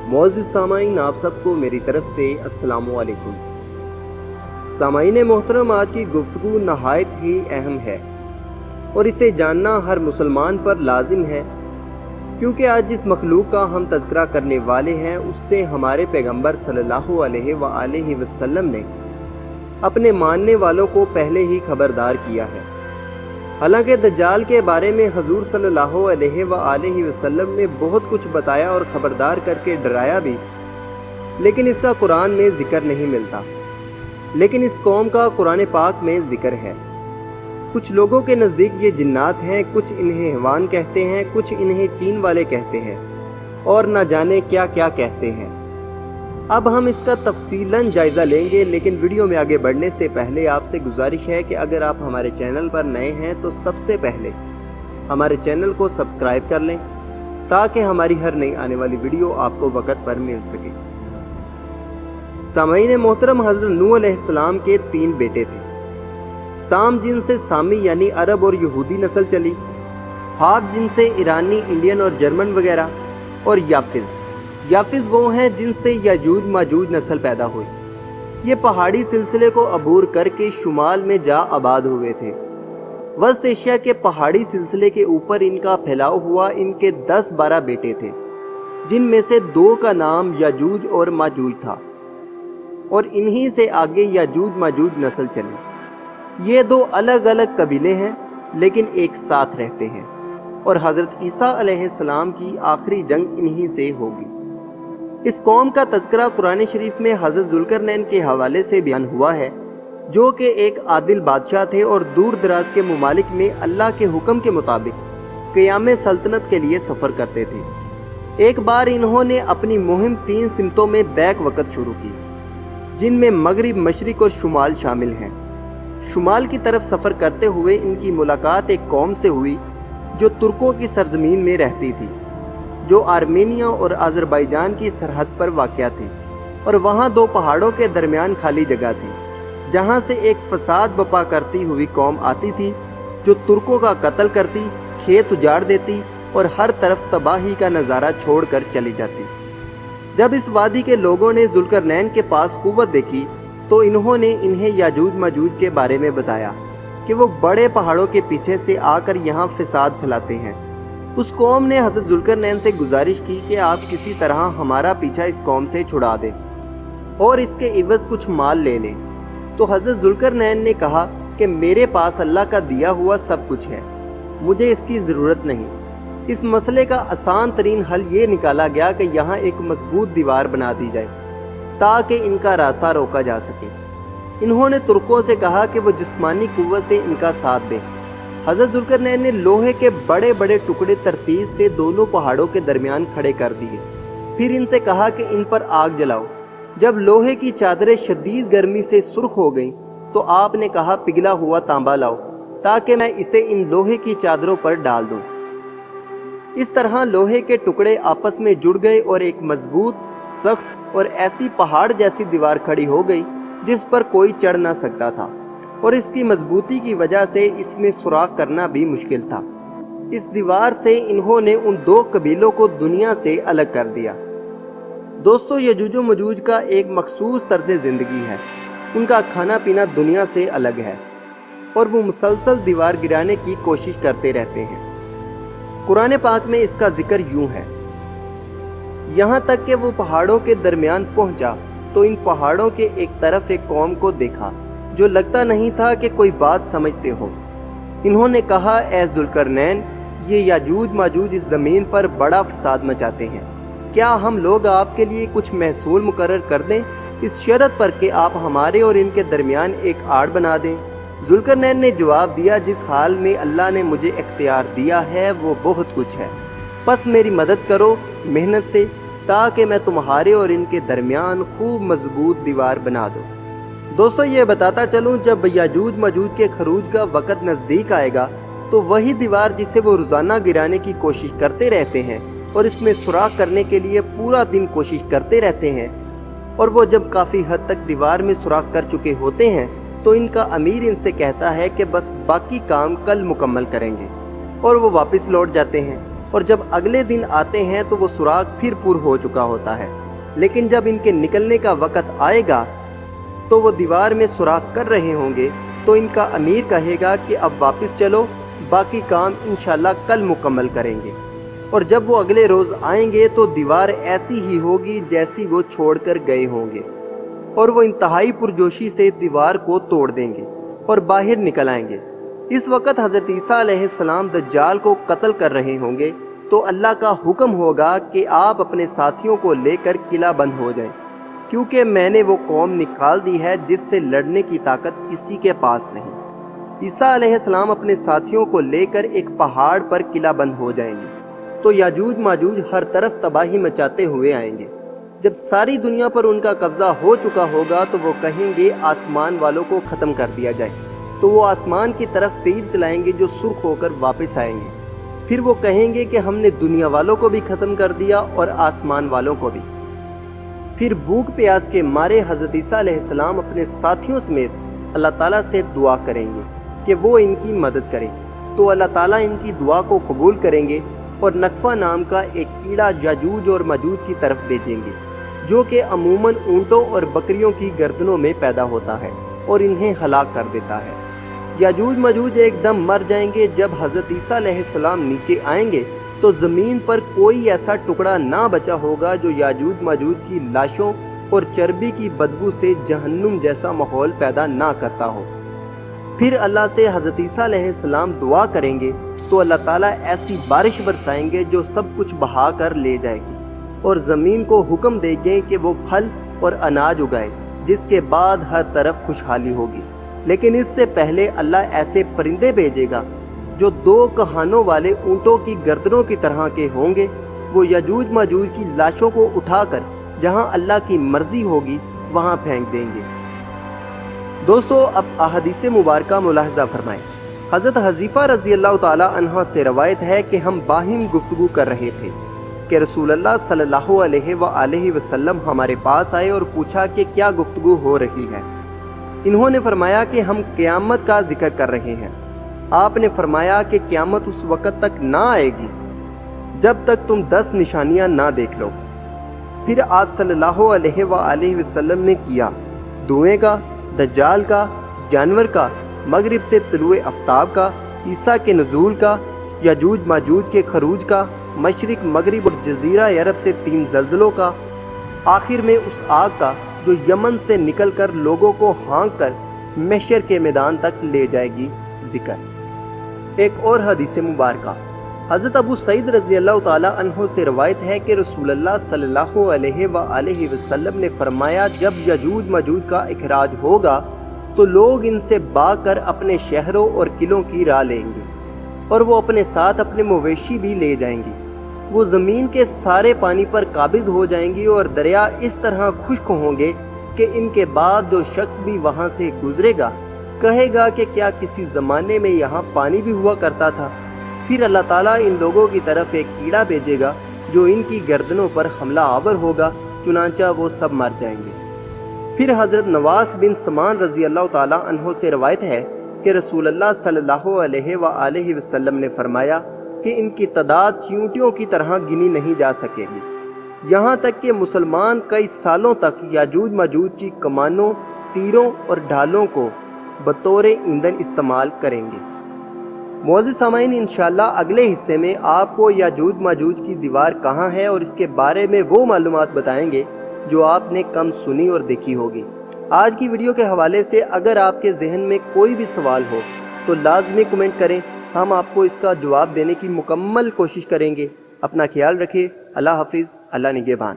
मोअज़्ज़िज़ सामाईन, आप सबको मेरी तरफ से अस्सलामु अलैकुम। सामाईन मोहतरम, आज की गुफ्तगू नहायत ही अहम है और इसे जानना हर मुसलमान पर लाजिम है, क्योंकि आज जिस मखलूक का हम तज़किरा करने वाले हैं उससे हमारे पैगंबर सल्लल्लाहु अलैहि वसल्लम ने अपने मानने वालों को पहले ही खबरदार किया है। हालांकि दज्जाल के बारे में हुज़ूर सल्लल्लाहु अलैहि वसल्लम ने बहुत कुछ बताया और ख़बरदार करके डराया भी, लेकिन इसका कुरान में ज़िक्र नहीं मिलता। लेकिन इस कौम का कुरान पाक में ज़िक्र है। कुछ लोगों के नज़दीक ये जिन्नात हैं, कुछ इन्हें हैवान कहते हैं, कुछ इन्हें चीन वाले कहते हैं और न जाने क्या क्या कहते हैं। अब हम इसका तफसीलन जायज़ा लेंगे, लेकिन वीडियो में आगे बढ़ने से पहले आपसे गुजारिश है कि अगर आप हमारे चैनल पर नए हैं तो सबसे पहले हमारे चैनल को सब्सक्राइब कर लें, ताकि हमारी हर नई आने वाली वीडियो आपको वक्त पर मिल सके। सामाईन मोहतरम, हज़रत नूह अलैहिस्सलाम के 3 बेटे थे। साम जिनसे सामी यानी अरब और यहूदी नस्ल चली, हाब जिनसे ईरानी, इंडियन और जर्मन वगैरह, और याफिज वो हैं जिनसे याजूज माजूज नस्ल पैदा हुई। ये पहाड़ी सिलसिले को अबूर करके शुमाल में जा आबाद हुए थे। वस्त एशिया के पहाड़ी सिलसिले के ऊपर इनका फैलाव हुआ। इनके 10-12 बेटे थे, जिनमें से 2 का नाम याजूज और माजूज था, और इन्हीं से आगे याजूज माजूज नस्ल चली। ये 2 अलग अलग कबीले हैं, लेकिन एक साथ रहते हैं, और हज़रत ईसा अलैहिस्सलाम की आखिरी जंग इन्हीं से होगी। इस कौम का तज़किरा कुरान शरीफ में हज़रत ज़ुल्करनैन के हवाले से बयान हुआ है, जो कि एक आदिल बादशाह थे और दूर दराज के मुमालिक में अल्लाह के हुक्म के मुताबिक क़याम सल्तनत के लिए सफ़र करते थे। एक बार इन्होंने अपनी मुहिम 3 सिमतों में बैक वक़्त शुरू की, जिनमें मगरिब, मशरिक़ और शुमाल शामिल हैं। शुमाल की तरफ सफ़र करते हुए इनकी मुलाकात एक कौम से हुई जो तुर्कों की सरजमीन में रहती थी, जो आर्मेनिया और अज़रबैजान की सरहद पर वाक़या थी, और वहाँ 2 पहाड़ों के दरमियान खाली जगह थी, जहाँ से एक फसाद बपा करती हुई कौम आती थी, जो तुर्कों का कत्ल करती, खेत उजाड़ देती और हर तरफ तबाही का नज़ारा छोड़कर चली जाती। जब इस वादी के लोगों ने ज़ुल्करनैन के पास कुव्वत देखी, तो इन्होंने इन्हें याजूज माजूज के बारे में बताया कि वो बड़े पहाड़ों के पीछे से आकर यहाँ फसाद फैलाते हैं। उस कौम ने हज़रत ज़ुल्करनैन से गुजारिश की कि आप किसी तरह हमारा पीछा इस कौम से छुड़ा दें और इसके इवज़ कुछ माल ले लें। तो हज़रत ज़ुल्करनैन ने कहा कि मेरे पास अल्लाह का दिया हुआ सब कुछ है, मुझे इसकी ज़रूरत नहीं। इस मसले का आसान तरीन हल ये निकाला गया कि यहाँ एक मजबूत दीवार बना दी जाए, ताकि इनका रास्ता रोका जा सके। इन्होंने तुर्कों से कहा कि वो जिस्मानी कुव्वत से इनका साथ दें। हज़रत ज़ुल्करनैन ने लोहे के बड़े बड़े टुकड़े तरतीब से दोनों पहाड़ों के दरमियान खड़े कर दिए। फिर इनसे कहा कि इन पर आग जलाओ। जब लोहे की चादरें शदीद गर्मी से सुर्ख हो गईं, तो आपने कहा पिघला हुआ तांबा लाओ, ताकि मैं इसे इन लोहे की चादरों पर डाल दूं। इस तरह लोहे के टुकड़े आपस में जुड़ गए और एक मजबूत, सख्त और ऐसी पहाड़ जैसी दीवार खड़ी हो गई जिस पर कोई चढ़ ना सकता था, और इसकी मजबूती की वजह से इसमें सुराख करना भी मुश्किल था। इस दीवार से इन्होंने उन 2 कबीलों को दुनिया से अलग कर दिया। दोस्तों, यजूज मजूज का एक मखसूस तर्ज ज़िंदगी है। उनका खाना पीना दुनिया से अलग है और वो मुसलसल दीवार गिराने की कोशिश करते रहते हैं। कुरान पाक में इसका जिक्र यूं है, यहाँ तक कि वो पहाड़ों के दरमियान पहुंचा तो इन पहाड़ों के एक तरफ एक कौम को देखा जो लगता नहीं था कि कोई बात समझते हो। इन्होंने कहा, ए ज़ुल्करनैन, ये याजूज माजूज इस ज़मीन पर बड़ा फसाद मचाते हैं। क्या हम लोग आपके लिए कुछ महसूल मुकर्रर कर दें, इस शर्त पर कि आप हमारे और इनके दरमियान एक आड़ बना दें? ज़ुल्करनैन ने जवाब दिया, जिस हाल में अल्लाह ने मुझे इख्तियार दिया है वो बहुत कुछ है, बस मेरी मदद करो मेहनत से, ताकि मैं तुम्हारे और इनके दरमियान खूब मजबूत दीवार बना दूं। दोस्तों, ये बताता चलूं, जब याजूज माजूज के खरूज का वक़्त नज़दीक आएगा तो वही दीवार जिसे वो रोज़ाना गिराने की कोशिश करते रहते हैं और इसमें सुराख करने के लिए पूरा दिन कोशिश करते रहते हैं, और वो जब काफ़ी हद तक दीवार में सुराख कर चुके होते हैं तो इनका अमीर इनसे कहता है कि बस बाकी काम कल मुकम्मल करेंगे, और वो वापस लौट जाते हैं। اور جب اگلے دن آتے ہیں تو وہ سوراخ پھر پر ہو چکا ہوتا ہے، لیکن جب ان کے نکلنے کا وقت آئے گا تو وہ دیوار میں سوراخ کر رہے ہوں گے، تو ان کا امیر کہے گا کہ اب واپس چلو، باقی کام انشاءاللہ کل مکمل کریں گے۔ اور جب وہ اگلے روز آئیں گے تو دیوار ایسی ہی ہوگی جیسی وہ چھوڑ کر گئے ہوں گے، اور وہ انتہائی پرجوشی سے دیوار کو توڑ دیں گے اور باہر نکل آئیں گے۔ اس وقت حضرت عیسیٰ علیہ السلام دجال کو قتل کر رہے ہوں گے، تو اللہ کا حکم ہوگا کہ آپ اپنے ساتھیوں کو لے کر قلعہ بند ہو جائیں، کیونکہ میں نے وہ قوم نکال دی ہے جس سے لڑنے کی طاقت کسی کے پاس نہیں۔ عیسیٰ علیہ السلام اپنے ساتھیوں کو لے کر ایک پہاڑ پر قلعہ بند ہو جائیں گے، تو یاجوج ماجوج ہر طرف تباہی مچاتے ہوئے آئیں گے۔ جب ساری دنیا پر ان کا قبضہ ہو چکا ہوگا تو وہ کہیں گے آسمان والوں کو ختم کر دیا جائے، تو وہ آسمان کی طرف تیر چلائیں گے جو سرخ ہو کر واپس آئیں گے۔ پھر وہ کہیں گے کہ ہم نے دنیا والوں کو بھی ختم کر دیا اور آسمان والوں کو بھی۔ پھر بھوک پیاس کے مارے حضرت عیسیٰ علیہ السلام اپنے ساتھیوں سمیت اللہ تعالیٰ سے دعا کریں گے کہ وہ ان کی مدد کریں، تو اللہ تعالیٰ ان کی دعا کو قبول کریں گے اور نقفہ نام کا ایک کیڑا یاجوج اور ماجوج کی طرف بھیجیں گے، جو کہ عموماً اونٹوں اور بکریوں کی گردنوں میں پیدا ہوتا ہے اور انہیں ہلاک کر دیتا ہے۔ یاجوج ماجوج ایک دم مر جائیں گے۔ جب حضرت عیسیٰ علیہ السلام نیچے آئیں گے تو زمین پر کوئی ایسا ٹکڑا نہ بچا ہوگا جو یاجوج ماجوج کی لاشوں اور چربی کی بدبو سے جہنم جیسا ماحول پیدا نہ کرتا ہو۔ پھر اللہ سے حضرت عیسیٰ علیہ السلام دعا کریں گے تو اللہ تعالیٰ ایسی بارش برسائیں گے جو سب کچھ بہا کر لے جائے گی، اور زمین کو حکم دیں گے کہ وہ پھل اور اناج اگائے، جس کے بعد ہر طرف خوشحالی ہوگی۔ لیکن اس سے پہلے اللہ ایسے پرندے بھیجے گا جو 2 کہانوں والے اونٹوں کی گردنوں کی طرح کے ہوں گے۔ وہ یاجوج ماجوج کی لاشوں کو اٹھا کر جہاں اللہ کی مرضی ہوگی وہاں پھینک دیں گے۔ دوستو، اب احادیث مبارکہ ملاحظہ فرمائیں۔ حضرت حذیفہ رضی اللہ تعالی عنہ سے روایت ہے کہ ہم باہم گفتگو کر رہے تھے کہ رسول اللہ صلی اللہ علیہ وآلہ وسلم ہمارے پاس آئے اور پوچھا کہ کیا گفتگو ہو رہی ہے۔ انہوں نے فرمایا کہ ہم قیامت کا ذکر کر رہے ہیں۔ آپ نے فرمایا کہ قیامت اس وقت تک نہ آئے گی جب تک تم 10 نشانیاں نہ دیکھ لو۔ پھر آپ صلی اللہ علیہ وآلہ وسلم نے کیا دھوئیں کا، دجال کا، جانور کا، مغرب سے طلوع آفتاب کا، عیسیٰ کے نزول کا، یاجوج ماجوج کے خروج کا، مشرق مغرب اور جزیرہ عرب سے 3 زلزلوں کا، آخر میں اس آگ کا جو یمن سے نکل کر لوگوں کو ہانک کر محشر کے میدان تک لے جائے گی ذکر۔ ایک اور حدیث مبارکہ حضرت ابو سعید رضی اللہ تعالی عنہ سے روایت ہے کہ رسول اللہ صلی اللہ علیہ وآلہ وسلم نے فرمایا جب یاجوج ماجوج کا اخراج ہوگا تو لوگ ان سے بھاگ کر اپنے شہروں اور قلعوں کی راہ لیں گے، اور وہ اپنے ساتھ اپنے مویشی بھی لے جائیں گے۔ وہ زمین کے سارے پانی پر قابض ہو جائیں گی اور دریا اس طرح خشک ہوں گے کہ ان کے بعد جو شخص بھی وہاں سے گزرے گا کہے گا کہ کیا کسی زمانے میں یہاں پانی بھی ہوا کرتا تھا۔ پھر اللہ تعالیٰ ان لوگوں کی طرف ایک کیڑا بھیجے گا جو ان کی گردنوں پر حملہ آور ہوگا، چنانچہ وہ سب مر جائیں گے۔ پھر حضرت نواس بن سمان رضی اللہ تعالیٰ عنہ سے روایت ہے کہ رسول اللہ صلی اللہ علیہ وآلہ وسلم نے فرمایا کہ ان کی تعداد چیونٹیوں کی طرح گنی نہیں جا سکے گی، یہاں تک کہ مسلمان کئی سالوں تک یاجوج ماجوج کی کمانوں، تیروں اور ڈھالوں کو بطور ایندھن استعمال کریں گے۔ معزز سامعین، انشاءاللہ اگلے حصے میں آپ کو یاجوج ماجوج کی دیوار کہاں ہے اور اس کے بارے میں وہ معلومات بتائیں گے جو آپ نے کم سنی اور دیکھی ہوگی۔ آج کی ویڈیو کے حوالے سے اگر آپ کے ذہن میں کوئی بھی سوال ہو تو لازمی کمنٹ کریں، ہم آپ کو اس کا جواب دینے کی مکمل کوشش کریں گے۔ اپنا خیال رکھیں۔ اللہ حافظ، اللہ نگہبان۔